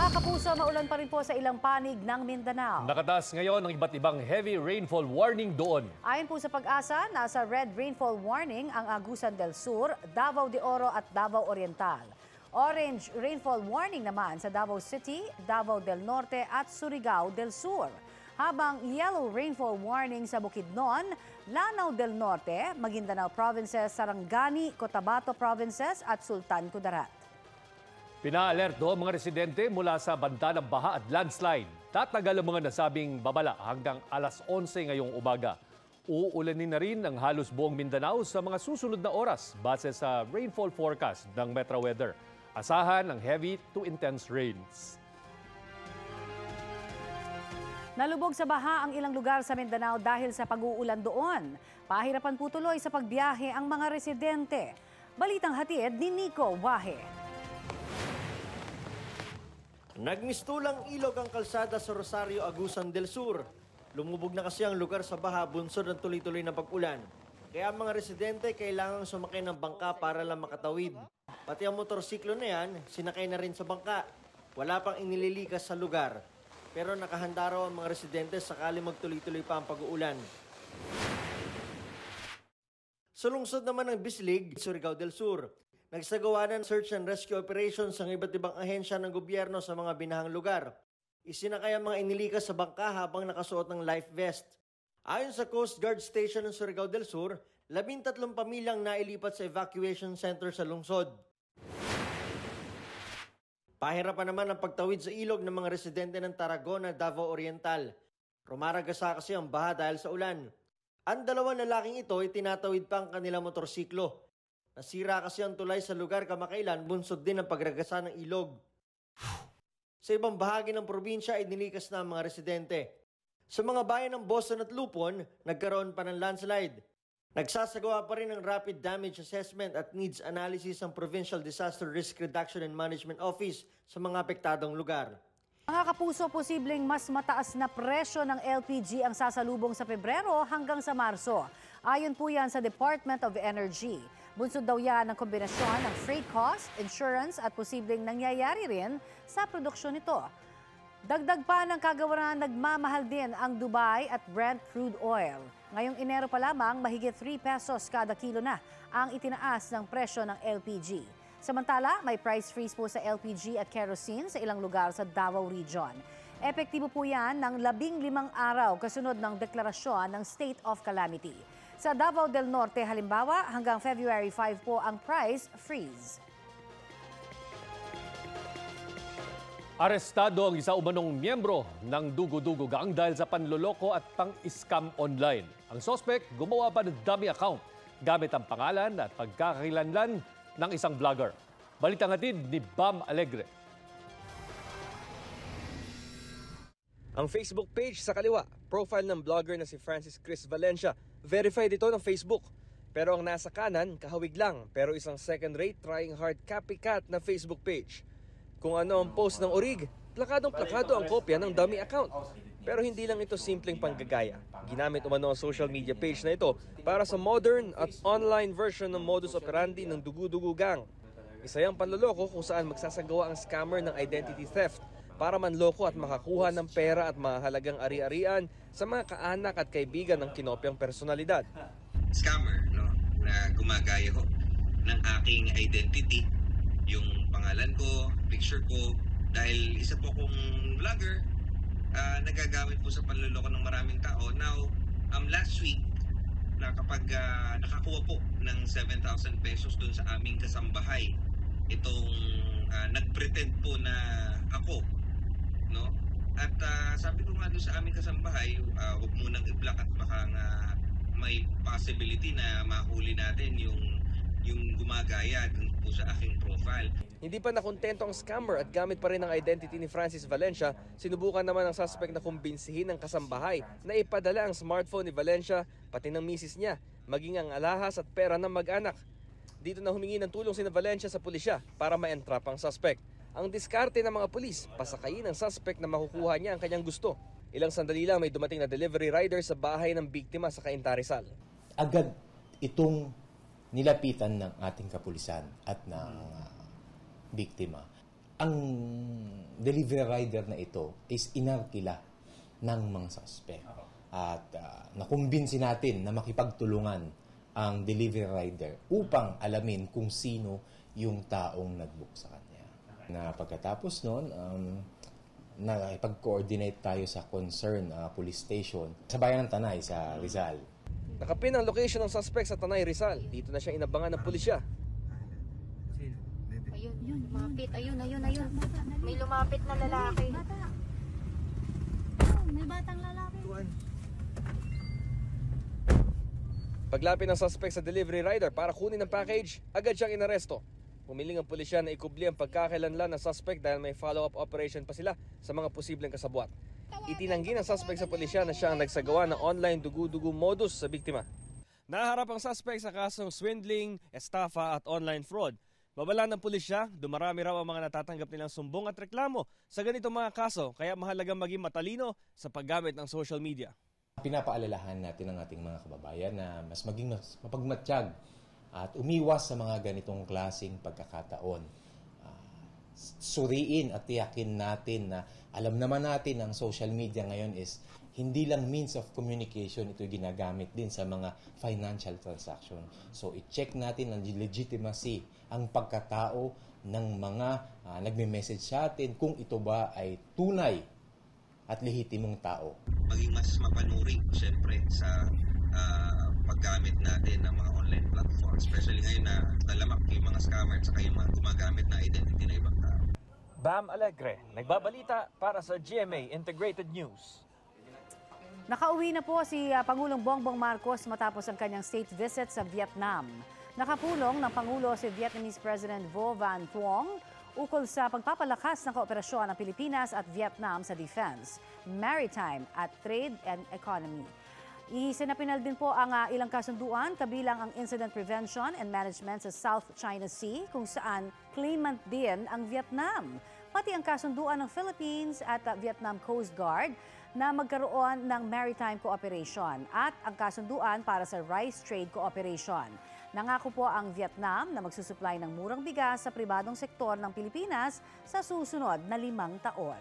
Mga kapuso, maulan pa rin po sa ilang panig ng Mindanao. Nakataas ngayon ang iba't ibang heavy rainfall warning doon. Ayon po sa Pag-asa, nasa red rainfall warning ang Agusan del Sur, Davao de Oro at Davao Oriental. Orange rainfall warning naman sa Davao City, Davao del Norte at Surigao del Sur. Habang yellow rainfall warning sa Bukidnon, Lanao del Norte, Maguindanao Provinces, Sarangani, Cotabato Provinces at Sultan Kudarat. Pina-alerto ang mga residente mula sa banta ng baha at landslide. Tatagal ang mga nasabing babala hanggang alas 11 ngayong umaga. Uulanin na rin ang halos buong Mindanao sa mga susunod na oras base sa rainfall forecast ng Metro Weather. Asahan ang heavy to intense rains. Nalubog sa baha ang ilang lugar sa Mindanao dahil sa pag-uulan doon. Pahirapan po tuloy sa pagbiyahe ang mga residente. Balitang hatid ni Nico Wahe. Nagmistulang ilog ang kalsada sa Rosario, Agusan del Sur. Lumubog na kasi ang lugar sa baha bunsod ng tuloy-tuloy na pag-ulan. Kaya ang mga residente kailangang sumakay ng bangka para lang makatawid. Pati ang motorsiklo na yan, sinakay na rin sa bangka. Wala pang inililikas sa lugar. Pero nakahanda raw ang mga residente sakali magtuloy-tuloy pa ang pag-uulan. Sa lungsod naman ng Bislig, Surigao del Sur, nagsagawa ng search and rescue operations ang iba't ibang ahensya ng gobyerno sa mga binahang lugar. Isinakay ang mga inilikas sa bangka habang nakasuot ng life vest. Ayon sa Coast Guard Station ng Surigao del Sur, 13 pamilyang nailipat sa evacuation center sa lungsod. Pahirapan naman ang pagtawid sa ilog ng mga residente ng Tarragona, Davao Oriental. Rumaragasa kasi ang baha dahil sa ulan. Ang dalawang lalaking ito ay tinatawid pa ang kanilang motorsiklo. Nasira kasi ang tulay sa lugar kamakailan, bunsod din ang pagragasa ng ilog. Sa ibang bahagi ng probinsya ay nilikas na ang mga residente. Sa mga bayan ng Boston at Lupon, nagkaroon pa ng landslide. Nagsasagawa pa rin ng rapid damage assessment at needs analysis ang Provincial Disaster Risk Reduction and Management Office sa mga apektadong lugar. Mga kapuso, posibleng mas mataas na presyo ng LPG ang sasalubong sa Pebrero hanggang sa Marso. Ayon po yan sa Department of Energy. Bunsod daw yan ng kombinasyon ng freight cost, insurance at posibleng nangyayari rin sa produksyon nito. Dagdag pa ng kagawaran, nagmamahal din ang Dubai at Brent crude oil. Ngayong Enero pa lamang, mahigit 3 pesos kada kilo na ang itinaas ng presyo ng LPG. Samantala, may price freeze po sa LPG at kerosene sa ilang lugar sa Davao Region. Epektibo po yan ng 15 araw kasunod ng deklarasyon ng State of Calamity. Sa Davao del Norte, halimbawa, hanggang February 5 po ang price freeze. Arestado ang isa umanong miyembro ng Dugo-Dugo Gang dahil sa panloloko at pang-scam online. Ang sospek gumawa pa ng dummy account gamit ang pangalan at pagkakakilanlan ng isang vlogger. Balitang hatid ni Bam Alegre. Ang Facebook page sa kaliwa, profile ng vlogger na si Francis Chris Valencia. Verified ito ng Facebook. Pero ang nasa kanan, kahawig lang, pero isang second-rate trying hard copycat na Facebook page. Kung ano ang post ng Orig, plakadong-plakado ang kopya ng dummy account. Pero hindi lang ito simpleng panggagaya. Ginamit umano ang social media page na ito para sa modern at online version ng modus operandi ng Dugo-Dugo Gang. Isa yung panloloko kung saan magsasagawa ang scammer ng identity theft para manloko at makakuha ng pera at mahalagang ari-arian sa mga kaanak at kaibigan ng kinopyang personalidad. Scammer, no, na gumagaya ho ng aking identity, yung pangalan ko, picture ko, dahil isa po kong vlogger, nagagamit po sa panloloko ng maraming tao. Now, last week, na kapag nakakuha po ng 7,000 pesos dun sa aming kasambahay, itong nagpretend po na ako, no? At sabi ko nga doon sa aming kasambahay, huwag munang i-block at baka nga may possibility na mahuli natin yung gumagaya dun po sa aking profile. Hindi pa nakontento ang scammer at gamit pa rin ang identity ni Francis Valencia, sinubukan naman ng suspect na kumbinsihin ng kasambahay na ipadala ang smartphone ni Valencia, pati ng misis niya, maging ang alahas at pera ng mag-anak. Dito na humingi ng tulong si Valencia sa pulisya para ma-entrap ang suspect. Ang diskarte ng mga pulis, pasakayin ang suspect na makukuha niya ang kanyang gusto. Ilang sandali lang may dumating na delivery rider sa bahay ng biktima sa Cainta, Rizal. Agad itong nilapitan ng ating kapulisan at ng biktima. ang delivery rider na ito is inarkila ng mga suspect. At nakumbinsi natin na makipagtulungan ang delivery rider upang alamin kung sino yung taong nag-book sa kanya. Na pagkatapos noon, nakipag-coordinate tayo sa concern police station sa bayan ng Tanay sa Rizal. Nakapin ang location ng suspect sa Tanay, Rizal. Dito na siya inabangan ng pulisya. Ayun, lumapit. Ayun. May lumapit na lalaki. May batang lalaki. Paglapit ng suspect sa delivery rider para kunin ang package, agad siyang inaresto. Humiling ang pulisya na ikubli ang pagkakailanlan ng suspect dahil may follow-up operation pa sila sa mga posibleng kasabwat. Itinanggi ng suspect sa pulisya na siya ang nagsagawa ng online dugu-dugu modus sa biktima. Naharap ang suspect sa kasong swindling, estafa at online fraud. Babala ng pulisya, dumarami raw ang mga natatanggap nilang sumbong at reklamo sa ganitong mga kaso, kaya mahalagang maging matalino sa paggamit ng social media. Pinapaalalahan natin ang ating mga kababayan na mas maging mapagmatsyag at umiwas sa mga ganitong klaseng pagkakataon. Suriin at tiyakin natin na alam naman natin ang social media ngayon is hindi lang means of communication, ito ginagamit din sa mga financial transaction. So i-check natin ang legitimacy, ang pagkatao ng mga nagme-message sa atin kung ito ba ay tunay at lehitimong tao. Maging mas mapanuri, siyempre, sa paggamit natin ng mga online platforms, especially ngayon na talamak yung mga scammer at saka yung mga gumagamit na identity na ibang tao. Bam Alegre, nagbabalita para sa GMA Integrated News. Nakauwi na po si Pangulong Bongbong Marcos matapos ang kanyang state visit sa Vietnam. Nakapulong ng Pangulo si Vietnamese President Vo Van Thuong ukol sa pagpapalakas ng kooperasyon ng Pilipinas at Vietnam sa defense, maritime at trade and economy. Isinapinal din po ang ilang kasunduan kabilang ang incident prevention and management sa South China Sea kung saan claimant din ang Vietnam. Pati ang kasunduan ng Philippines at Vietnam Coast Guard na magkaroon ng maritime cooperation at ang kasunduan para sa rice trade cooperation. Nangako po ang Vietnam na magsusupply ng murang bigas sa pribadong sektor ng Pilipinas sa susunod na 5 taon.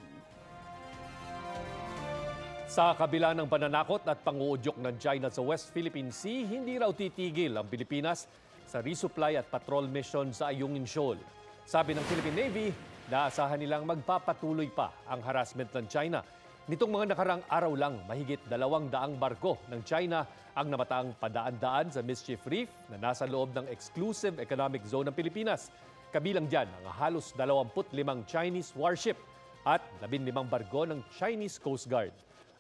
Sa kabila ng pananakot at panguudyok ng China sa West Philippine Sea, hindi raw titigil ang Pilipinas sa resupply at patrol mission sa Ayungin Shoal. Sabi ng Philippine Navy, naasahan nilang magpapatuloy pa ang harassment ng China. Nitong mga nakarang araw lang, mahigit 200 barko ng China ang namataang padaan-daan sa Mischief Reef na nasa loob ng exclusive economic zone ng Pilipinas. Kabilang dyan ang halos 25 Chinese warship at 15 barko ng Chinese Coast Guard.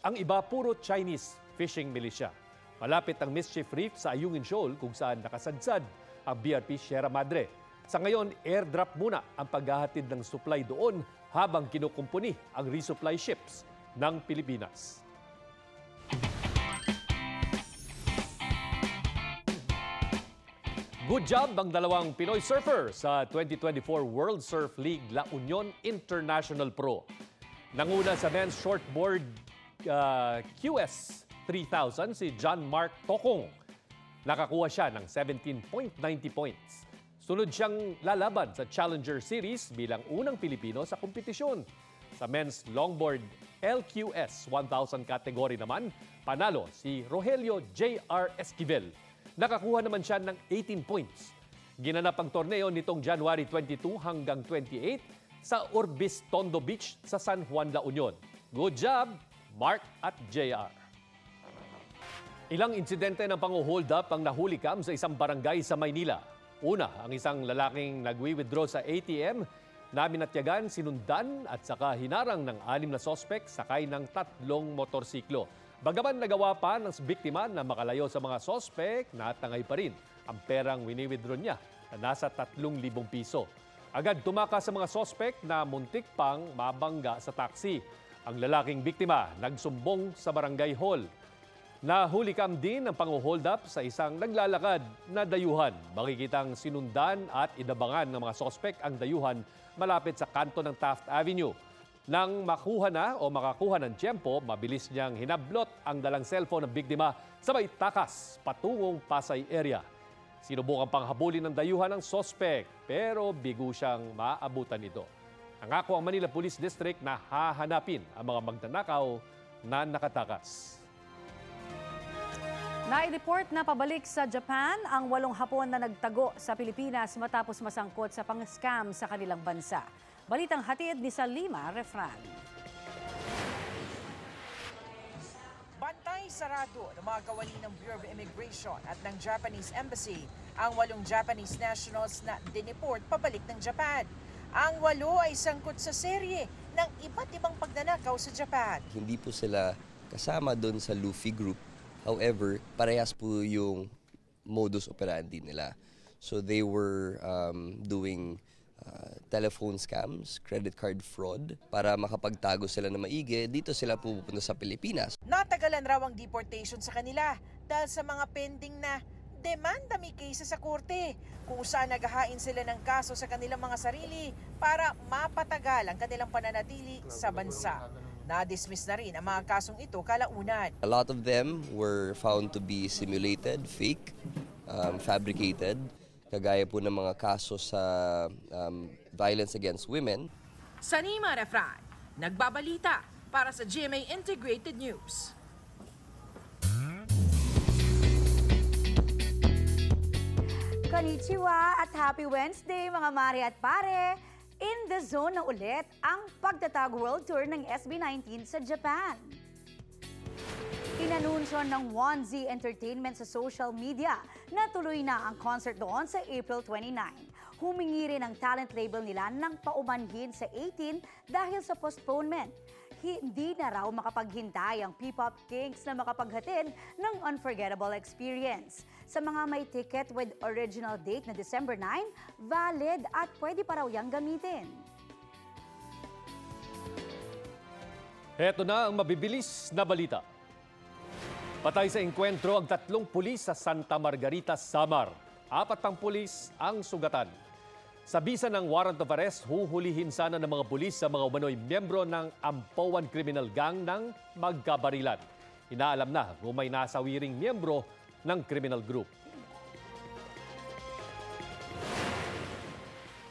Ang iba puro Chinese fishing militia. Malapit ang Mischief Reef sa Ayungin Shoal kung saan nakasadsad ang BRP Sierra Madre. Sa ngayon, airdrop muna ang paghahatid ng supply doon habang kinukumpuni ang resupply ships ng Pilipinas. Good job ang dalawang Pinoy surfer sa 2024 World Surf League La Union International Pro. Nanguna sa men's shortboard QS 3000 si John Mark Tokong. Nakakuha siya ng 17.90 points. Sunod siyang lalaban sa Challenger Series bilang unang Pilipino sa kompetisyon. Sa men's longboard LQS 1000 category naman, panalo si Rogelio J.R. Esquivel. Nakakuha naman siya ng 18 points. Ginanap ang torneo nitong January 22 hanggang 28 sa Orbis Tondo Beach sa San Juan, La Union. Good job, Mark at JR. Ilang insidente ng pang-hold up ang nahulikam sa isang barangay sa Maynila. Una, ang isang lalaking nagwi-withdraw sa ATM na minatyagan, sinundan at saka hinarang ng 6 na sospek sakay ng 3 motorsiklo. Bagaman nagawa pa ng biktima na makalayo sa mga sospek, natangay pa rin ang perang wini-withdraw niya na nasa 3,000 piso. Agad tumakas sa mga sospek na muntik pang mabangga sa taxi. Ang lalaking biktima nagsumbong sa barangay hall. Nahulikam din ang pang-hold up sa isang naglalakad na dayuhan. Makikitang sinundan at inabangan ng mga sospek ang dayuhan malapit sa kanto ng Taft Avenue. Nang makuha na o makakuha ng tiyempo, mabilis niyang hinablot ang dalang cellphone ng biktima sabay takas patungong Pasay area. Sinubukang panghabulin ng dayuhan ng sospek pero bigo siyang maabutan ito. Nangako ang Manila Police District na hahanapin ang mga magnanakaw na nakatakas. Nai-report na pabalik sa Japan ang 8 Hapon na nagtago sa Pilipinas matapos masangkot sa pang-scam sa kanilang bansa. Balitang hatid ni Salima Refran. Bantay sarado ng mga kawani ng Bureau of Immigration at ng Japanese Embassy ang 8 Japanese nationals na dineport pabalik ng Japan. Ang 8 ay sangkot sa serye ng iba't ibang pagnanakaw sa Japan. Hindi po sila kasama doon sa Luffy Group. However, parehas po yung modus operandi nila. So they were doing telephone scams, credit card fraud. Para makapagtago sila na maigi, dito sila pupunta sa Pilipinas. Natagalan raw ang deportation sa kanila dahil sa mga pending na demanda may case sa korte kung saan naghahain sila ng kaso sa kanilang mga sarili para mapatagal ang kanilang pananatili sa bansa. Na-dismiss na rin ang mga kasong ito kalaunan. A lot of them were found to be simulated, fake, fabricated. Kagaya po ng mga kaso sa violence against women. Salima Refran, nagbabalita para sa GMA Integrated News. Konnichiwa at happy Wednesday mga mare at pare! In the zone na ulit ang Pagtatag World Tour ng SB19 sa Japan. Inanunsyo ng 1Z Entertainment sa social media na tuloy na ang concert doon sa April 29. Humingi rin ang talent label nila ng paumanhin sa 18 dahil sa postponement. Hindi na raw makapaghintay ang P-pop kings na makapaghatid ng unforgettable experience. Sa mga may ticket with original date na December 9, valid at pwede pa raw yang gamitin. Heto na ang mabibilis na balita. Patay sa engkwentro ang 3 pulis sa Santa Margarita, Samar. 4 pang pulis ang sugatan. Sa bisa ng warrant of arrest, huhulihin sana ng mga pulis sa mga umano'y miyembro ng Ampoan Criminal Gang ng magkabarilan. Inaalam na kung may nasawiring miyembro ng criminal group.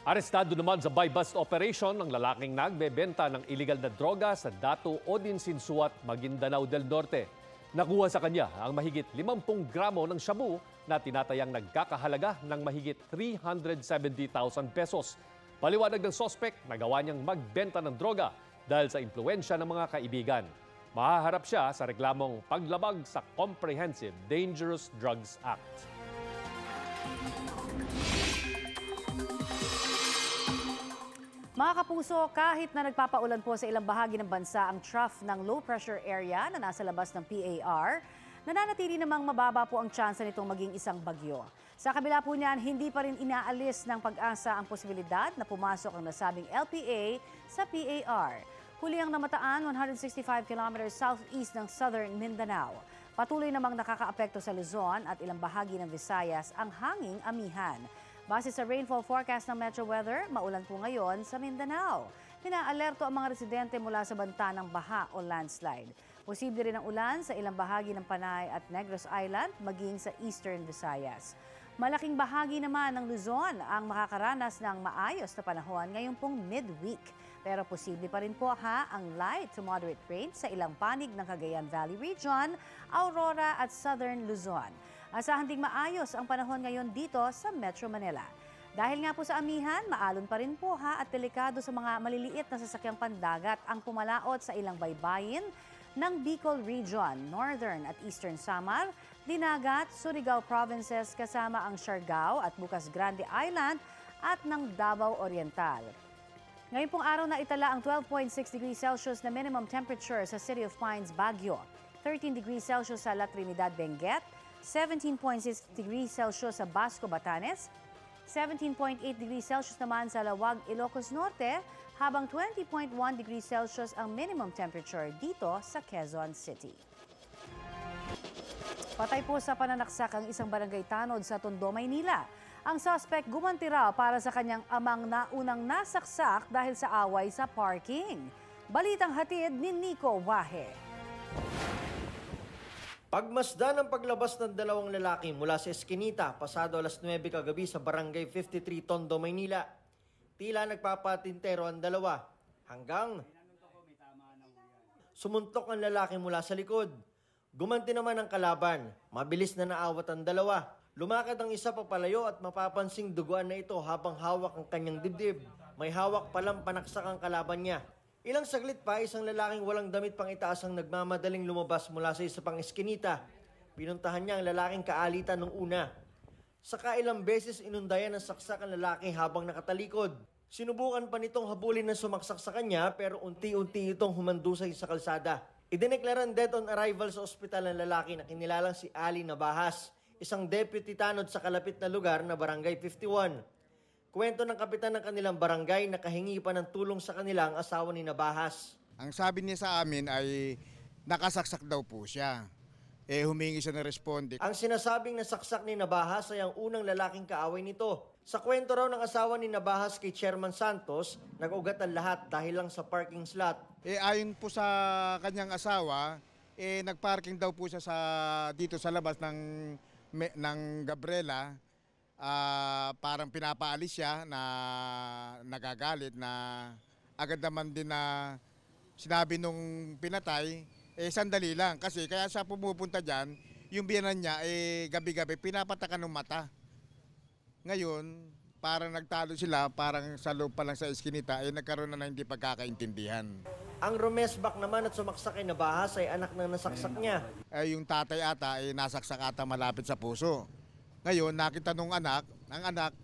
Arestado naman sa buy-bust operation ang lalaking nagbebenta ng iligal na droga sa Dato Odinsinsuat, Maguindanao del Norte. Nakuha sa kanya ang mahigit 50 gramo ng shabu na tinatayang nagkakahalaga ng mahigit 370,000 pesos. Paliwanag ng sospek, nagawa niyang magbenta ng droga dahil sa impluensya ng mga kaibigan. Mahaharap siya sa reklamong paglabag sa Comprehensive Dangerous Drugs Act. Mga kapuso, kahit na nagpapaulan po sa ilang bahagi ng bansa ang trough ng low pressure area na nasa labas ng PAR, nananatili namang mababa po ang tsansa nitong maging isang bagyo. Sa kabila po niyan, hindi pa rin inaalis ng pag-asa ang posibilidad na pumasok ang nasabing LPA sa PAR. Huli ang namataan 165 kilometers southeast ng southern Mindanao. Patuloy namang nakakaapekto sa Luzon at ilang bahagi ng Visayas ang hanging amihan. Base sa rainfall forecast ng Metro Weather, maulan po ngayon sa Mindanao. Pinaalerto ang mga residente mula sa banta ng baha o landslide. Posible rin ang ulan sa ilang bahagi ng Panay at Negros Island, maging sa Eastern Visayas. Malaking bahagi naman ng Luzon ang makakaranas ng maayos na panahon ngayong pong midweek. Pero posible pa rin po ang light to moderate rain sa ilang panig ng Cagayan Valley Region, Aurora at Southern Luzon. Asahan ding maayos ang panahon ngayon dito sa Metro Manila. Dahil nga po sa amihan, maalon pa rin po at delikado sa mga maliliit na sasakyang pandagat ang pumalaot sa ilang baybayin ng Bicol Region, Northern at Eastern Samar, Dinagat, Surigao Provinces kasama ang Siargao at Bukas Grande Island at ng Davao Oriental. Ngayon pong araw na itala ang 12.6 degrees Celsius na minimum temperature sa City of Pines, Baguio, 13 degrees Celsius sa La Trinidad, Benguet, 17.6 degrees Celsius sa Basco, Batanes, 17.8 degrees Celsius naman sa Lawag, Ilocos Norte, habang 20.1 degrees Celsius ang minimum temperature dito sa Quezon City. Patay po sa pananaksak ang isang barangay tanod sa Tondo, Maynila. Ang suspect gumanti raw para sa kanyang amang naunang nasaksak dahil sa away sa parking. Balitang hatid ni Nico Wahe. Pagmasdan ang paglabas ng 2 lalaki mula sa Eskinita pasado alas 9 kagabi sa Barangay 53, Tondo, Maynila. Tila nagpapatintero ang dalawa hanggang sumuntok ang lalaki mula sa likod. Gumanti naman ang kalaban. Mabilis na naawat ang dalawa. Lumakad ang isa papalayo at mapapansing duguan na ito habang hawak ang kanyang dibdib. May hawak palang panaksak ang kalaban niya. Ilang saglit pa, isang lalaking walang damit pang itaas ang nagmamadaling lumabas mula sa isa pang eskinita. Pinuntahan niya ang lalaking kaalitan nung una. Saka ilang beses inundayan ng saksak ang lalaki habang nakatalikod. Sinubukan pa nitong habulin na sumaksak sa kanya pero unti-unti itong humandusay sa kalsada. Idineklarang dead on arrival sa ospital ng lalaki na kinilalang si Ali Nabahas, isang deputy tanod sa kalapit na lugar na Barangay 51. Kwento ng kapitan ng kanilang barangay na kahingi pa ng tulong sa kanila ang asawa ni Nabahas. Ang sabi niya sa amin ay nakasaksak daw po siya. Humingi siya ng responde. Ang sinasabing nasaksak ni Nabahas ay ang unang lalaking kaaway nito. Sa kwento raw ng asawa ni Nabahas kay Chairman Santos, nag-ugat ang lahat dahil lang sa parking slot. Ayon po sa kanyang asawa, nagparking daw po siya dito sa labas ng Gabriela. Parang pinapaalis siya na nagagalit na agad naman din na sinabi nung pinatay, sandali lang kasi kaya siya pumupunta dyan, yung biyanan niya gabi-gabi pinapatakan ng mata. Ngayon, parang nagtalo sila, parang sa loob pa lang sa eskinita, nagkaroon na hindi pagkakaintindihan. Ang rumesbak naman at sumaksak kay Nabahas ay anak na nasaksak niya. Yung tatay ata nasaksak ata malapit sa puso. Ngayon, nakita nung anak, ang anak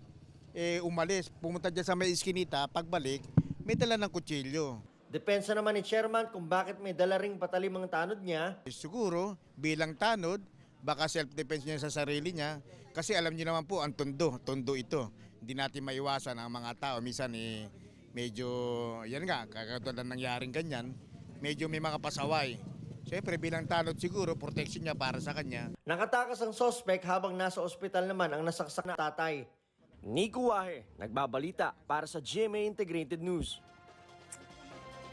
umalis, pumunta dyan sa may eskinita, pagbalik, may dala ng kutsilyo. Depensa naman ni Chairman kung bakit may dala ring patalim ang tanod niya. Siguro, bilang tanod, baka self-defense niya sa sarili niya. Kasi alam niyo naman po, ang tondo ito. Hindi natin maiwasan ang mga tao. Minsan medyo, yan nga, kakatulad nangyaring ganyan, medyo may mga pasaway. Siyempre, bilang tanod siguro, protection niya para sa kanya. Nakatakas ang suspect habang nasa ospital naman ang nasaksak na tatay. Nico Wahe, nagbabalita para sa GMA Integrated News.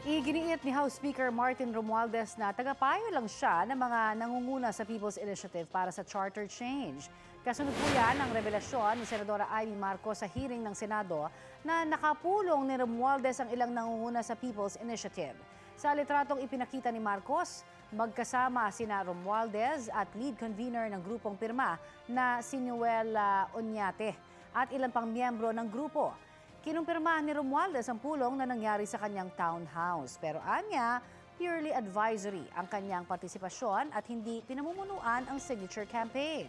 Iginiit ni House Speaker Martin Romualdez na tagapayo lang siya ng mga nangunguna sa People's Initiative para sa charter change. Kasunod po yan ang revelasyon ni Senadora Amy Marcos sa hearing ng Senado na nakapulong ni Romualdez ang ilang nangunguna sa People's Initiative. Sa litratong ipinakita ni Marcos, magkasama sina Romualdez at lead convener ng grupong pirma na si Noel Oñate at ilan pang miyembro ng grupo. Kinumpirmahan ni Romualdez ang pulong na nangyari sa kanyang townhouse. Pero anya, purely advisory ang kanyang partisipasyon at hindi pinamumunuan ang signature campaign.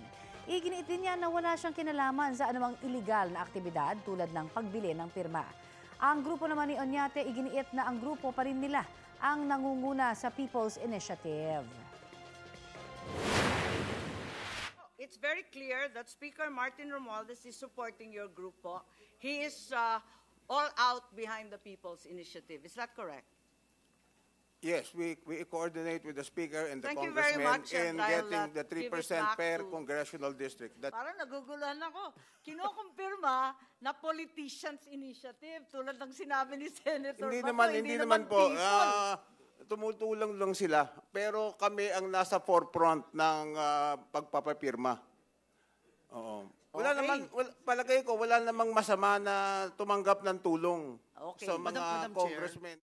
Iginiit din niya na wala siyang kinalaman sa anumang illegal na aktibidad tulad ng pagbili ng pirma. Ang grupo naman ni Oñate, iginiit na ang grupo pa rin nila ang nangunguna sa People's Initiative. It's very clear that Speaker Martin Romualdez is supporting your group po. He is all out behind the People's Initiative. Is that correct? Yes, we coordinate with the Speaker and the Thank you very Congressman much, in and I'll, getting the 3% per congressional district. Parang naguguluhan ako. Kinukumpirma na politicians' initiative tulad ng sinabi ni Senator Bato. Hindi naman po. Tumutulong lang sila. Pero kami ang nasa forefront ng pagpapapirma. Oo. Wala namang, palagay ko, wala namang masama na tumanggap ng tulong sa mga Madam congressmen.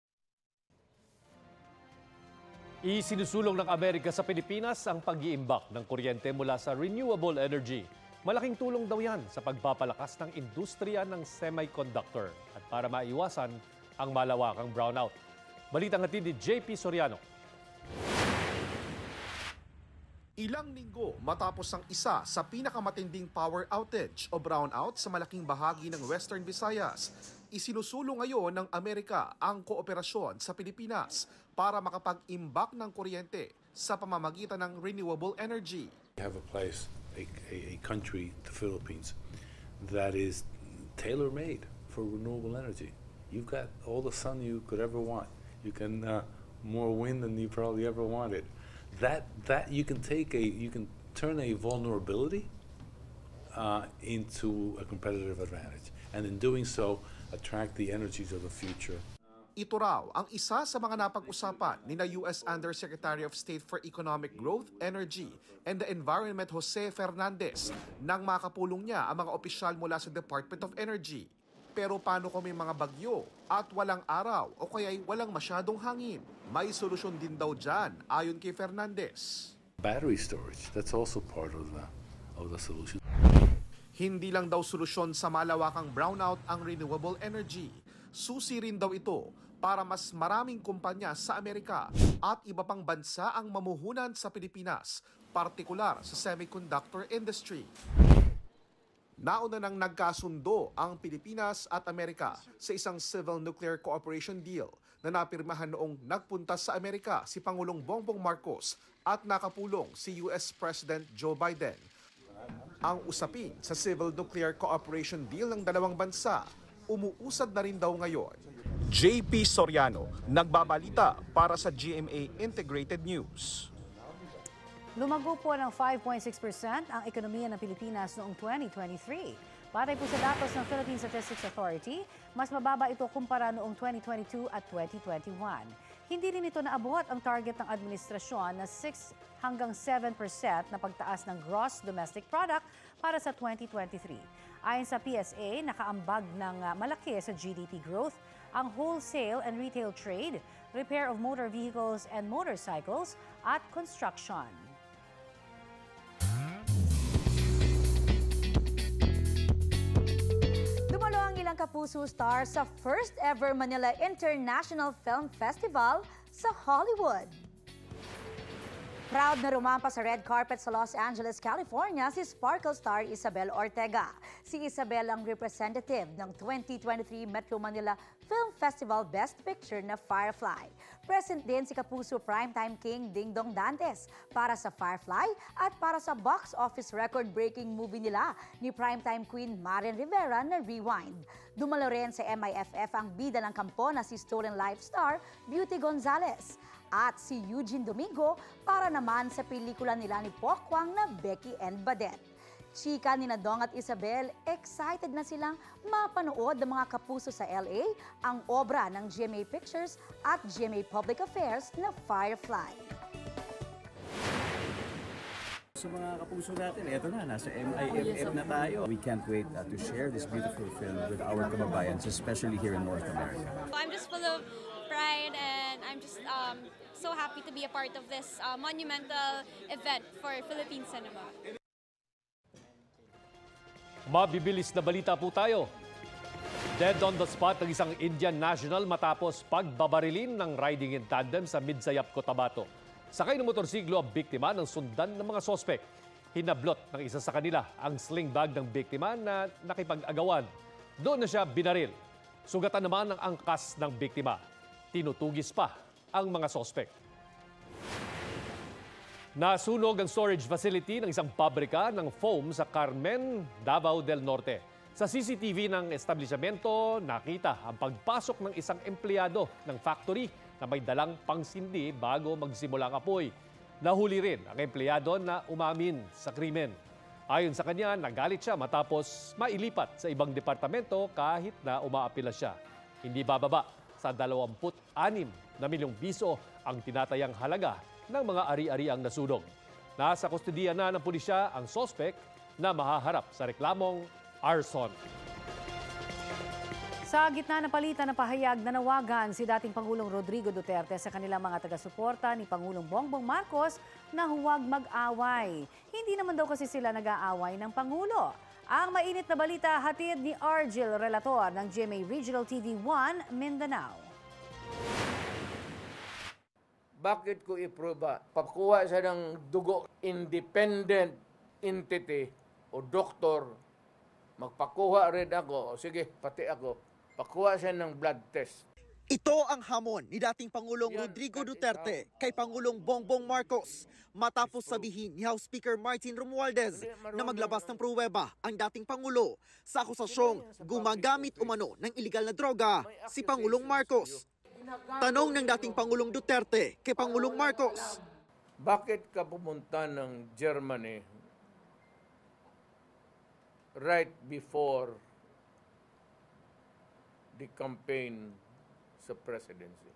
Isinusulong ng Amerika sa Pilipinas ang pag-iimbak ng kuryente mula sa renewable energy. Malaking tulong daw yan sa pagpapalakas ng industriya ng semiconductor at para maiwasan ang malawakang brownout. Balitang hatid ni JP Soriano. Ilang linggo matapos ang isa sa pinakamatinding power outage o brownout sa malaking bahagi ng Western Visayas, isinusulong ngayon ng Amerika ang kooperasyon sa Pilipinas para makapag-imbak ng kuryente sa pamamagitan ng renewable energy. We have a place, a country, the Philippines, that is tailor-made for renewable energy. You've got all the sun you could ever want. You can more wind than you probably ever wanted. That you can turn a vulnerability into a competitive advantage, and in doing so, attract the energies of the future. Ito raw ang isa sa mga napag-usapan ni na U.S. Undersecretary of State for Economic Growth, Energy, and the Environment Jose Fernandez nang makapulong niya ang mga opisyal mula sa Department of Energy. pero paano kung may mga bagyo at walang araw o kaya'y walang masyadong hangin? May solusyon din daw dyan, ayon kay Fernandez. Battery storage, that's also part of the solution. Hindi lang daw solusyon sa malawakang brownout ang renewable energy. Susi rin daw ito para mas maraming kumpanya sa Amerika at iba pang bansa ang mamuhunan sa Pilipinas, partikular sa semiconductor industry. Nauna nang nagkasundo ang Pilipinas at Amerika sa isang Civil Nuclear Cooperation Deal na napirmahan noong nagpunta sa Amerika si Pangulong Bongbong Marcos at nakapulong si US President Joe Biden. Ang usapin sa Civil Nuclear Cooperation Deal ng dalawang bansa, umuusad na rin daw ngayon. JP Soriano, nagbabalita para sa GMA Integrated News. Lumago po ng 5.6% ang ekonomiya ng Pilipinas noong 2023. Batay po sa datos ng Philippine Statistics Authority, mas mababa ito kumpara noong 2022 at 2021. Hindi rin ito naabot ang target ng administrasyon na 6 hanggang 7% na pagtaas ng gross domestic product para sa 2023. Ayon sa PSA, nakaambag ng malaki sa GDP growth ang wholesale and retail trade, repair of motor vehicles and motorcycles, at construction. Dumalo ang ilang kapuso stars sa first ever Manila International Film Festival sa Hollywood. Proud na rumampa sa red carpet sa Los Angeles, California si Sparkle star Isabel Ortega. Si Isabel ang representative ng 2023 Metro Manila Film Festival Best Picture na Firefly. Present din si Kapuso Primetime King Ding Dong Dantes para sa Firefly at para sa box office record-breaking movie nila ni Primetime Queen Marian Rivera na Rewind. Dumalo rin sa MIFF ang bida ng kampo na si Stolen Life star Beauty Gonzalez at si Eugene Domingo para naman sa pelikula nila ni Pokwang na Becky and Badette. Chika ni Dong at Isabel, excited na silang mapanood ng mga kapuso sa LA ang obra ng GMA Pictures at GMA Public Affairs na Firefly. Sa mga kapuso natin, eto na, nasa MIFF na tayo. We can't wait to share this beautiful film with our kababayans, especially here in North America. I'm just full of pride and I'm just so happy to be a part of this monumental event for Philippine cinema. Mabibilis na balita po tayo. Dead on the spot ang isang Indian national matapos pagbabarilin ng riding in tandem sa Midsayap, Cotabato. Sakay ng motorsiklo ang biktima ng sundan ng mga sospek. Hinablot ng isa sa kanila ang sling bag ng biktima na nakipag-agawan. Doon na siya binaril. Sugatan naman ang angkas ng biktima. Tinutugis pa ang mga sospek. Nasunog ang storage facility ng isang pabrika ng foam sa Carmen, Davao del Norte. Sa CCTV ng establishmento, nakita ang pagpasok ng isang empleyado ng factory na may dalang pangsindi bago magsimula ang apoy. Nahuli rin ang empleyado na umamin sa krimen. Ayon sa kanya, nagalit siya matapos mailipat sa ibang departamento kahit na umaapila siya. Hindi bababa sa 26 na milyong piso ang tinatayang halaga ng mga ari-ariang nasunog. Nasa kustodiya na ng pulisya ang sospek na mahaharap sa reklamong arson. Sa gitna ng palitan ng pahayag, nanawagan si dating Pangulong Rodrigo Duterte sa kanilang mga taga-suporta ni Pangulong Bongbong Marcos na huwag mag-away. Hindi naman daw kasi sila nag-aaway ng Pangulo. Ang mainit na balita hatid ni Argel Relator ng GMA Regional TV 1 Mindanao. Bakit ko iproba? Pakuha siya ng dugo, independent entity o doktor, magpakuha rin ako, o sige, pati ako, pakuha siya ng blood test. Ito ang hamon ni dating Pangulong Rodrigo Duterte kay Pangulong Bongbong Marcos matapos sabihin ni House Speaker Martin Romualdez na maglabas ng pruweba ang dating Pangulo sa akusasyong gumagamit umano ng iligal na droga si Pangulong Marcos. Tanong ng dating Pangulong Duterte kay Pangulong Marcos. Bakit ka pumunta ng Germany right before the campaign sa presidency?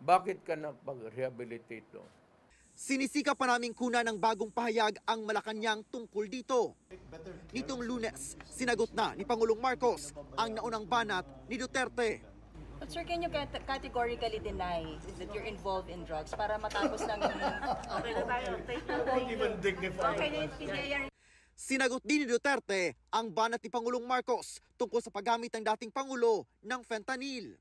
Bakit ka nagpag-rehabilitate doon? Sinisika pa naming kuna ng bagong pahayag ang Malacanang tungkol dito. Nitong Lunes, sinagot na ni Pangulong Marcos ang naunang banat ni Duterte. But sir, can you categorically deny that you're involved in drugs para matapos lang yung... Okay na tayo. Don't even dignify. Sinagot din ni Duterte ang banat ni Pangulong Marcos tungkol sa paggamit ng dating Pangulo ng fentanyl.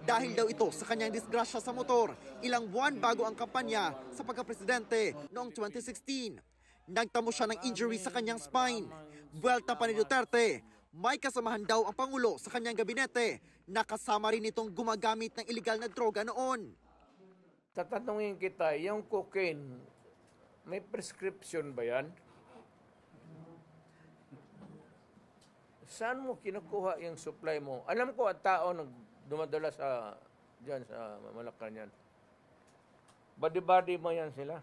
Dahil daw ito sa kanyang disgrasya sa motor, ilang buwan bago ang kampanya sa pagkapresidente noong 2016. Nagtamo siya ng injury sa kanyang spine. Buwelta pa ni Duterte, may kasamahan daw ang Pangulo sa kanyang gabinete na kasama rin itong gumagamit ng iligal na droga noon. Tatanungin kita, yung cocaine, may prescription ba yan? Saan mo kinukuha yung supply mo? Alam ko ang tao nang dumadala diyan sa Malacanang. Body-body mo yan sila.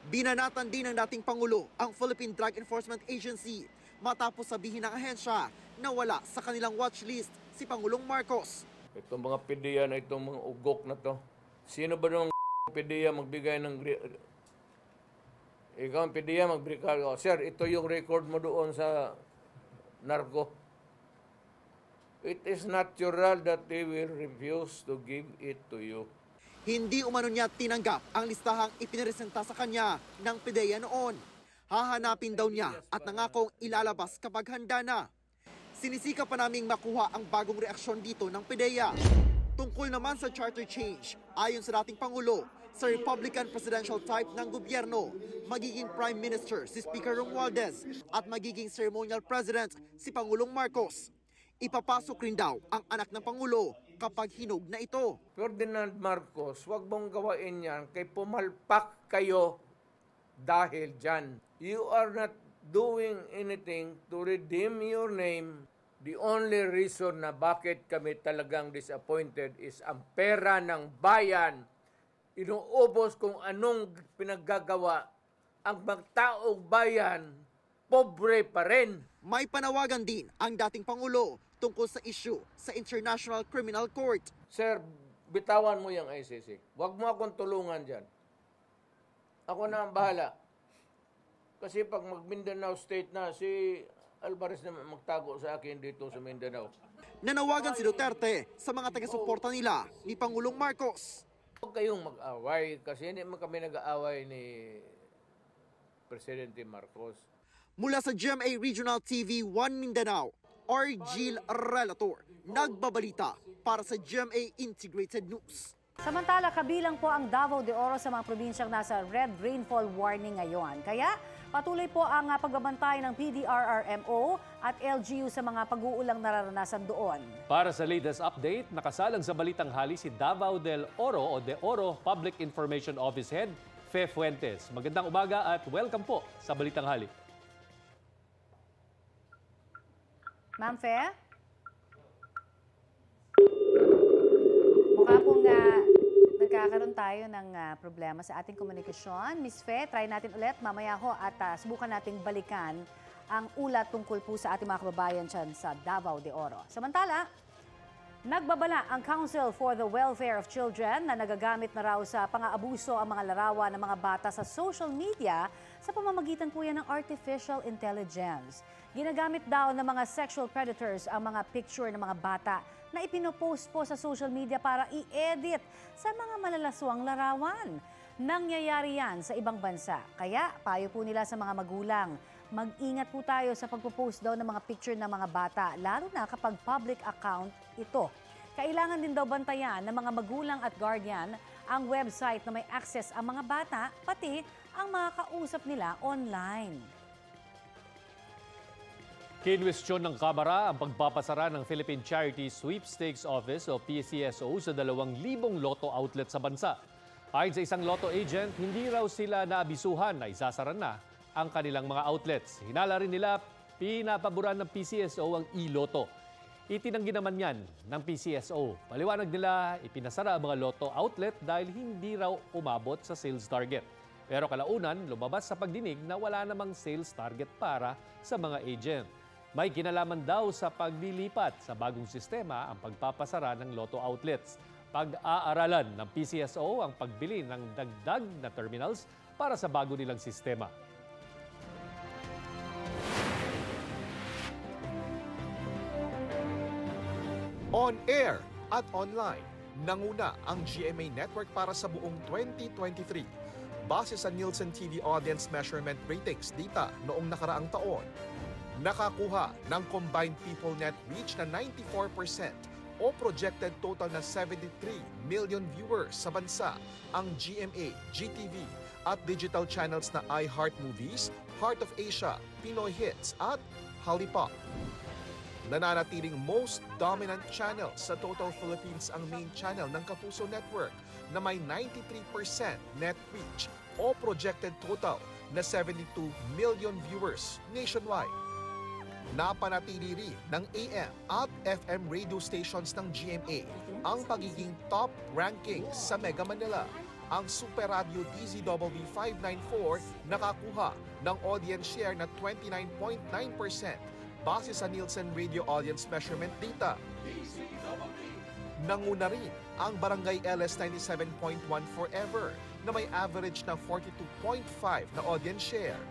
Binanatan din ng dating Pangulo ang Philippine Drug Enforcement Agency matapos sabihin ng ahensya na wala sa kanilang watch list si Pangulong Marcos. Itong mga PDEA na itong mga ugok na to, sino ba nung PDEA magbigay ng... Ikaw ang PDEA magbigay, sir, ito yung record mo doon sa narco. It is natural that they will refuse to give it to you. Hindi umano niya tinanggap ang listahang ipiniresenta sa kanya ng PDEA noon. Hahanapin daw niya at nangakong ilalabas kapag handa na. Sinisika pa naming makuha ang bagong reaksyon dito ng PDEA. Tungkol naman sa charter change, ayon sa dating Pangulo, sa Republican presidential type ng gobyerno, magiging Prime Minister si Speaker Romualdez at magiging ceremonial president si Pangulong Marcos. Ipapasok rin daw ang anak ng Pangulo kapag hinog na ito. Ferdinand Marcos, wag mong gawain yan kay pumalpak kayo dahil dyan. You are not doing anything to redeem your name. The only reason na bakit kami talagang disappointed is ang pera ng bayan. Inuubos kung anong pinaggagawa. Ang magtaong bayan, pobre pa rin. May panawagan din ang dating Pangulo tungkol sa issue sa International Criminal Court. Sir, bitawan mo yung ICC. Huwag mo akong tulungan dyan. Ako na ang bahala. Kasi pag mag-Mindanao State na, si Alvarez na magtago sa akin dito sa Mindanao. Nanawagan si Duterte sa mga taga-suporta nila ni Pangulong Marcos. Huwag kayong mag-away kasi hindi man kami nag-aaway ni Presidente Marcos. Mula sa GMA Regional TV 1 Mindanao, Argil Relator, nagbabalita para sa GMA Integrated News. Samantala, kabilang po ang Davao de Oro sa mga probinsyang nasa red rainfall warning ngayon. Kaya patuloy po ang pagbabantay ng PDRRMO at LGU sa mga pag-uulang nararanasan doon. Para sa latest update, nakasalang sa Balitang Hali si Davao del Oro o De Oro Public Information Office Head, Fe Fuentes. Magandang umaga at welcome po sa Balitang Hali. Ma'am Fe? Mukha pong nagkakaroon tayo ng problema sa ating komunikasyon. Miss Fe, try natin ulit mamaya ho at subukan nating balikan ang ulat tungkol po sa ating mga kababayan dyan sa Davao de Oro. Samantala, nagbabala ang Council for the Welfare of Children na nagagamit na raw sa pang-aabuso ang mga larawan ng mga bata sa social media sa pamamagitan po yan ng artificial intelligence. Ginagamit daw ng mga sexual predators ang mga picture ng mga bata na ipinopost po sa social media para i-edit sa mga malalaswang larawan. Nangyayari yan sa ibang bansa. Kaya payo po nila sa mga magulang, mag-ingat po tayo sa pagpo-post daw ng mga picture ng mga bata, lalo na kapag public account ito. Kailangan din daw bantayan ng mga magulang at guardian ang website na may access ang mga bata, pati ang mga kausap nila online. Kinwestiyon ng Kamara ang pagpapasara ng Philippine Charity Sweepstakes Office o PCSO sa 2,000 loto outlet sa bansa. Ayon sa isang loto agent, hindi raw sila naabisuhan na isasara na ang kanilang mga outlets. Hinala rin nila pinapaboran ng PCSO ang e-loto. Itinanggi naman yan ng PCSO. Paliwanag nila, ipinasara ang mga loto outlet dahil hindi raw umabot sa sales target. Pero kalaunan, lumabas sa pagdinig na wala namang sales target para sa mga agent. May kinalaman daw sa paglilipat sa bagong sistema ang pagpapasara ng loto outlets. Pag-aaralan ng PCSO ang pagbili ng dagdag na terminals para sa bago nilang sistema. On air at online, nanguna ang GMA Network para sa buong 2023. Base sa Nielsen TV Audience Measurement Ratings data noong nakaraang taon, nakakuha ng combined people net reach na 94% o projected total na 73 million viewers sa bansa ang GMA, GTV at digital channels na iHeart Movies, Heart of Asia, Pinoy Hits at Halipop. Nananatiling most dominant channel sa Total Philippines ang main channel ng Kapuso Network na may 93% net reach o projected total na 72 million viewers nationwide. Napanatili rin ng AM at FM radio stations ng GMA ang pagiging top ranking sa Mega Manila. Ang Super Radio DZWB 594 nakakuha ng audience share na 29.9% base sa Nielsen Radio Audience Measurement data. Nanguna rin ang Barangay LS 97.1 Forever na may average na 42.5 na audience share.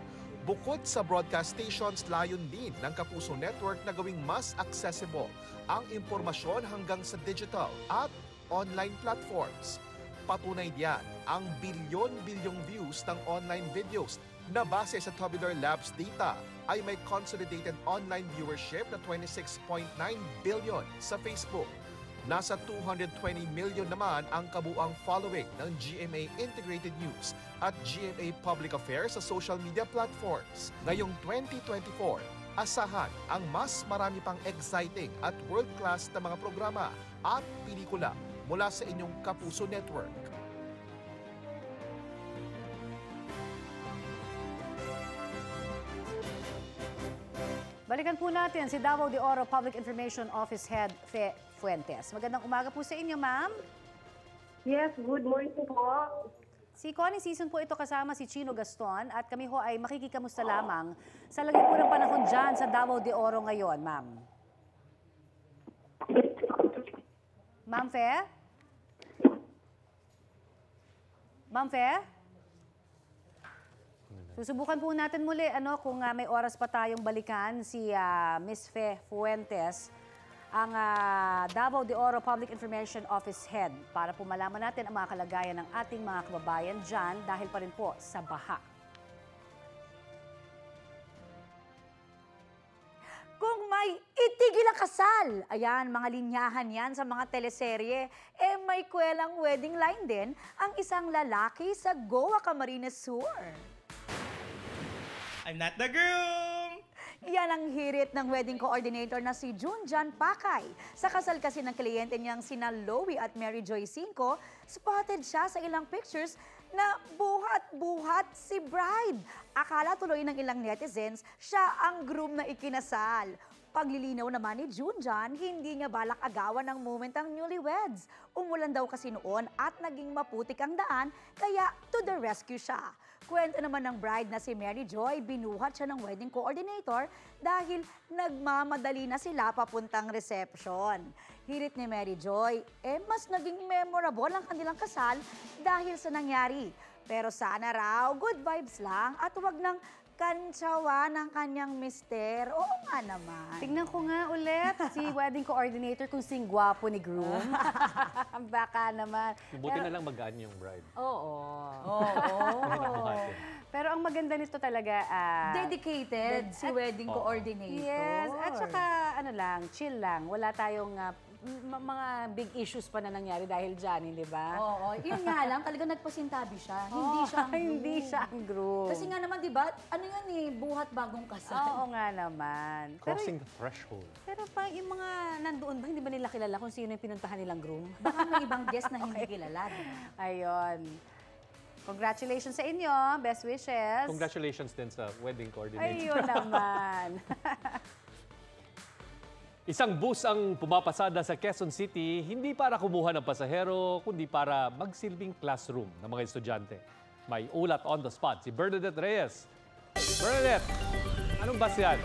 Bukod sa broadcast stations, layon din ng Kapuso Network na gawing mas accessible ang impormasyon hanggang sa digital at online platforms. Patunay diyan ang bilyon-bilyong views ng online videos na base sa Tabular Labs data ay may consolidated online viewership na 26.9 billion sa Facebook. Nasa 220 million naman ang kabuang following ng GMA Integrated News at GMA Public Affairs sa social media platforms. Ngayong 2024, asahan ang mas marami pang exciting at world-class na mga programa at pelikula mula sa inyong Kapuso Network. Balikan po natin si Davao de Oro Public Information Office Head Fe Fuentes. Magandang umaga po sa inyo, ma'am. Yes, good morning po. Si Connie Season po ito kasama si Chino Gaston at kami ho ay makikikamusta lamang sa lagay po ng panahon dyan sa Davao de Oro ngayon, ma'am. Ma'am Fe? Ma'am Fe? Susubukan po natin muli kung may oras pa tayong balikan si Miss Fe Fuentes, ang Davao de Oro Public Information Office Head, para po malaman natin ang mga kalagayan ng ating mga kababayan dyan dahil pa rin po sa baha. Kung may itigil ang kasal, ayan, mga linyahan yan sa mga teleserye, may kwelang wedding line din ang isang lalaki sa Goa, Camarines Sur. I'm not the groom! Yan ang hirit ng wedding coordinator na si Junjan Pakay. Sa kasal kasi ng kliyente niyang sina Loie at Mary Joy Cinco, spotted siya sa ilang pictures na buhat-buhat si bride. Akala tuloy ng ilang netizens, siya ang groom na ikinasal. Paglilinaw naman ni Junjan, hindi niya balak agawan ng moment ang newlyweds. Umulan daw kasi noon at naging maputik ang daan, kaya to the rescue siya. Kwento naman ng bride na si Mary Joy, binuhat siya ng wedding coordinator dahil nagmamadali na sila papuntang reception. Hirit ni Mary Joy, mas naging memorable ang kanilang kasal dahil sa nangyari. Pero sana raw, good vibes lang at huwag nang kantsawa ng kanyang mister. Oo nga naman. Tingnan ko nga ulit si wedding coordinator kung sing gwapo ni groom. Baka naman. Buti na lang magaan yung bride. Oo. Pero ang maganda nito talaga, dedicated si wedding coordinator. Yes, at saka chill lang. Wala tayong mga big issues pa na nangyari dahil dyan, di ba? Oo, yun nga lang, talaga nagpasintabi siya. Hindi siya ang groom. Kasi nga naman, di ba, buhat bagong kasal. Oo nga naman. Crossing the threshold. Pero pa yung mga nandoon ba, hindi ba nila kilala kung sino yung pinuntahan nilang groom? Baka may ibang guest na hindi kilala. Ayun. Congratulations sa inyo. Best wishes. Congratulations din sa wedding coordinator. Ayun naman. Isang bus ang pumapasada sa Quezon City, hindi para kumuha ng pasahero, kundi para magsilbing classroom ng mga estudyante. May ulat on the spot si Bernadette Reyes. Bernadette, anong bus yan?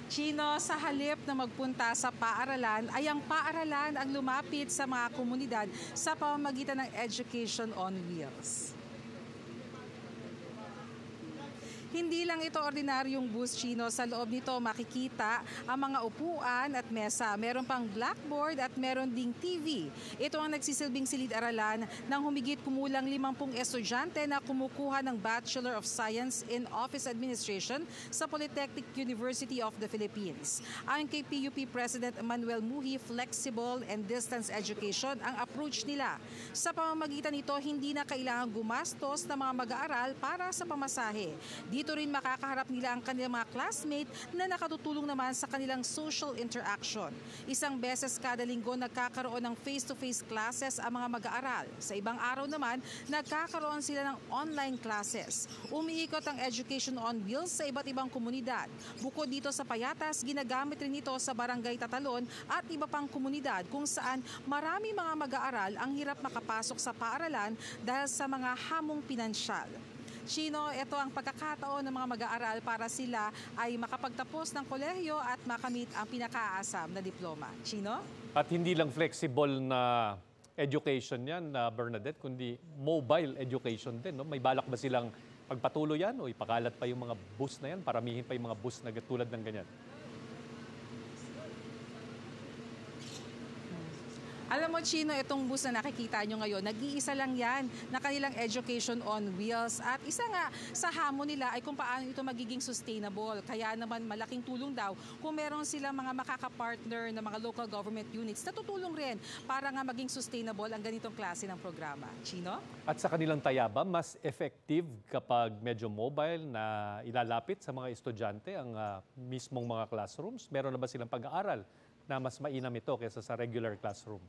Chino, sa halip na magpunta sa paaralan, ay ang paaralan ang lumapit sa mga komunidad sa pamamagitan ng Education on Wheels. Hindi lang ito ordinaryong bus, Chino. Sa loob nito makikita ang mga upuan at mesa. Meron pang blackboard at meron ding TV. Ito ang nagsisilbing silid-aralan ng humigit kumulang 50 estudyante na kumukuha ng Bachelor of Science in Office Administration sa Polytechnic University of the Philippines. Ayon kay PUP President Manuel Muhi, flexible and distance education ang approach nila. Sa pamamagitan nito, hindi na kailangan gumastos ng mga mag-aaral para sa pamasahe. Dito rin makakaharap nila ang kanilang mga classmate na nakatutulong naman sa kanilang social interaction. Isang beses kada linggo nagkakaroon ng face-to-face classes ang mga mag-aaral. Sa ibang araw naman, nagkakaroon sila ng online classes. Umiikot ang Education on Wheels sa iba't ibang komunidad. Bukod dito sa Payatas, ginagamit rin ito sa Barangay Tatalon at iba pang komunidad kung saan marami mga mag-aaral ang hirap makapasok sa paaralan dahil sa mga hamong pinansyal. Chino, ito ang pagkakataon ng mga mag-aaral para sila ay makapagtapos ng kolehiyo at makamit ang pinakaasam na diploma. Chino? At hindi lang flexible na education yan, Bernadette, kundi mobile education din. No? May balak ba silang pagpatuloy yan o ipakalat pa yung mga bus na yan? Paramihin pa yung mga bus na tulad ng ganyan? Alam mo, Chino, itong bus na nakikita nyo ngayon, nag-iisa lang yan na kanilang Education on Wheels. At isa nga sa hamon nila ay kung paano ito magiging sustainable. Kaya naman malaking tulong daw kung meron silang mga makakapartner na mga local government units na tutulong rin para nga maging sustainable ang ganitong klase ng programa. Chino? At sa kanilang tayaba, mas effective kapag medyo mobile na ilalapit sa mga estudyante ang mismong mga classrooms. Meron na ba silang pag-aaral na mas mainam ito kaysa sa regular classroom?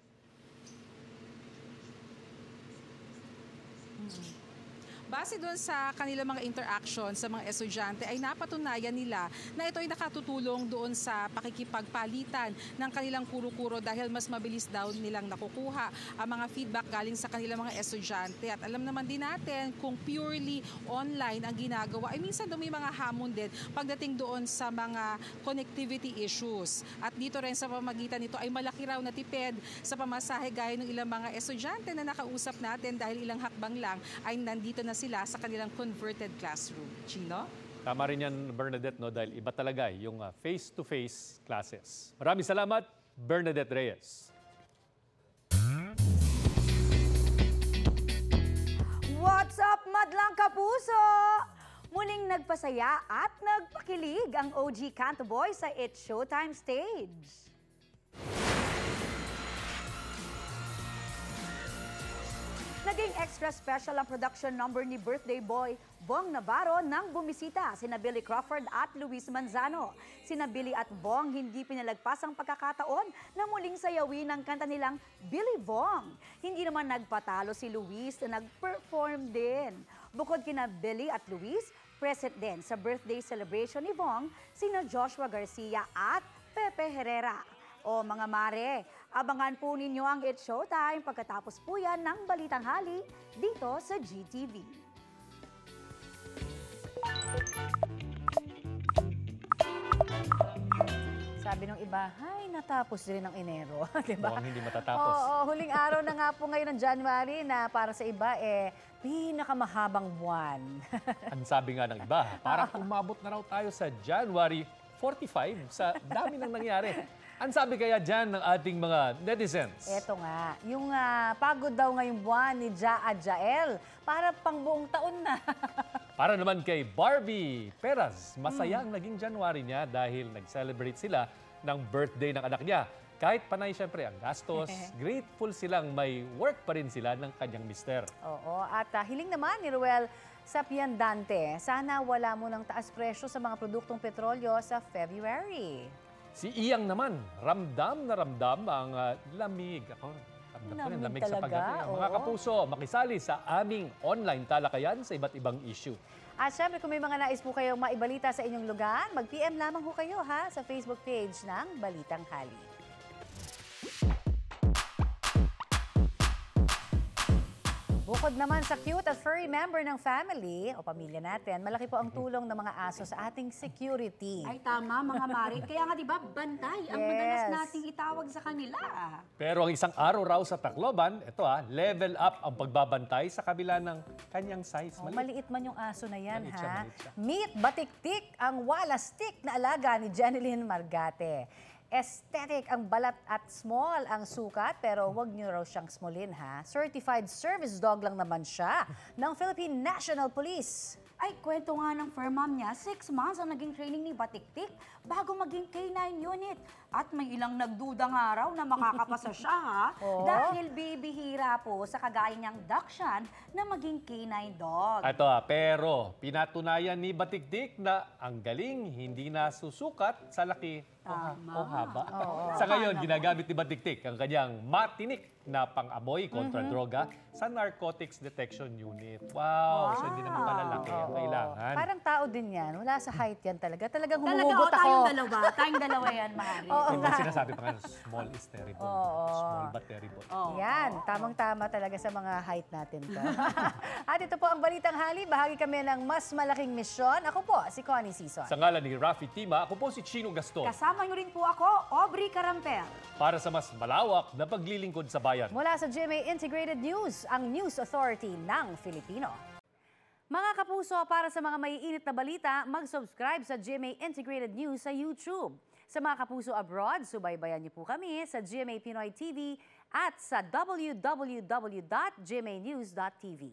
Base doon sa kanilang mga interaction sa mga estudyante ay napatunayan nila na ito ay nakatutulong doon sa pakikipagpalitan ng kanilang kuro-kuro dahil mas mabilis daw nilang nakukuha ang mga feedback galing sa kanilang mga estudyante. At alam naman din natin kung purely online ang ginagawa ay minsan may mga hamon din pagdating doon sa mga connectivity issues. At dito rin sa pamagitan nito ay malaki raw na tipid sa pamasahe gaya ng ilang mga estudyante na nakausap natin dahil ilang hakbang lang ay nandito na sila sa kanilang converted classroom. Chino? Tama rin yan, Bernadette, no? Dahil iba talaga yung face-to-face classes. Maraming salamat, Bernadette Reyes. What's up, madlang kapuso? Muling nagpasaya at nagpakilig ang OG Canto Boy sa It's Showtime stage. Naging extra special ang production number ni birthday boy Bong Navarro nang bumisita sina Billy Crawford at Luis Manzano. Sina Billy at Bong hindi pinalagpas ang pagkakataon na muling sayawin ang kanta nilang Billy Bong. Hindi naman nagpatalo si Luis na nag-perform din. Bukod kina Billy at Luis, present din sa birthday celebration ni Bong sina Joshua Garcia at Pepe Herrera. O mga mare, abangan po ninyo ang It's Showtime pagkatapos po yan ng Balitang Hali dito sa GTV. Sabi ng iba, hay, natapos din ang Enero. Diba? Mukhang hindi matatapos. Oo, huling araw na nga po ngayon ng January na para sa iba, pinakamahabang buwan. Ang sabi nga ng iba, parang umabot na raw tayo sa January 45 sa dami nang nangyari. Ang sabi kaya dyan ng ating mga netizens? Eto nga, yung pagod daw ngayong buwan ni Jael, para pang buong taon na. Para naman kay Barbie Peras, masayang naging January niya dahil nag-celebrate sila ng birthday ng anak niya. Kahit panay siyempre ang gastos, grateful silang may work pa rin sila ng kanyang mister. Oo, at hiling naman ni Ruel Sapiandante, sana wala mo ng taas presyo sa mga produktong petrolyo sa February. Si Iyang naman, ramdam na ramdam ang lamig. Ako, ramdam ko rin, lamig sa pagdating. Mga kapuso, makisali sa aming online talakayan sa iba't ibang issue. At syempre, kung may mga nais po kayong maibalita sa inyong lugar, mag-PM lamang ho kayo sa Facebook page ng Balitang Hali. Bukod naman sa cute at furry member ng family o pamilya natin, malaki po ang tulong ng mga aso sa ating security. Ay tama mga Mari. Kaya nga 'di ba bantay ang madalas nating itawag sa kanila. Pero ang isang araw raw sa Tacloban, level up ang pagbabantay sa kabila ng kanyang size. Maliit man yung aso na yan, Maliit siya, ha? maliit siya. Meet Batiktik, ang walastik na alaga ni Jeneline Margate. Aesthetic ang balat at small ang sukat, pero wag niyo raw siyang smallin, ha? Certified service dog lang naman siya ng Philippine National Police. Ay, kwento nga ng fur mom niya, 6 months ang naging training ni Batiktik bago maging K9 unit. At may ilang nagduda nga raw na makakapasa siya, ha? Dahil bibihira po sa kagaya niyang Dachshund na maging K9 dog. Ito pero pinatunayan ni Batiktik na ang galing hindi na susukat sa laki o haba. Sa ngayon, ginagamit ni Batiktik ang kanyang matinik na pang-amoy kontra droga sa Narcotics Detection Unit. Wow! So hindi naman malalaki ang kailangan. Parang tao din yan. Wala sa height yan talaga. Talagang Talaga, humuhugot ako. tayong dalawa yan, Mari. Hindi sinasabi pa nga, small is terrible. Small but terrible. Yan, tamang-tama talaga sa mga height natin to. At ito po ang Balitang Hali. Bahagi kami ng mas malaking misyon. Ako po, si Connie Sison. Sa ngalan ni Rafi Tima, ako po si Chino Gaston. Kasama niyo rin po ako, Aubrey Carampel. Para sa mas malawak na paglilingkod sa bayan. Mula sa GMA Integrated News, ang News Authority ng Filipino. Mga kapuso, para sa mga maiinit na balita, mag-subscribe sa GMA Integrated News sa YouTube. Sa mga kapuso abroad, subaybayan niyo po kami sa GMA Pinoy TV at sa www.gmanews.tv.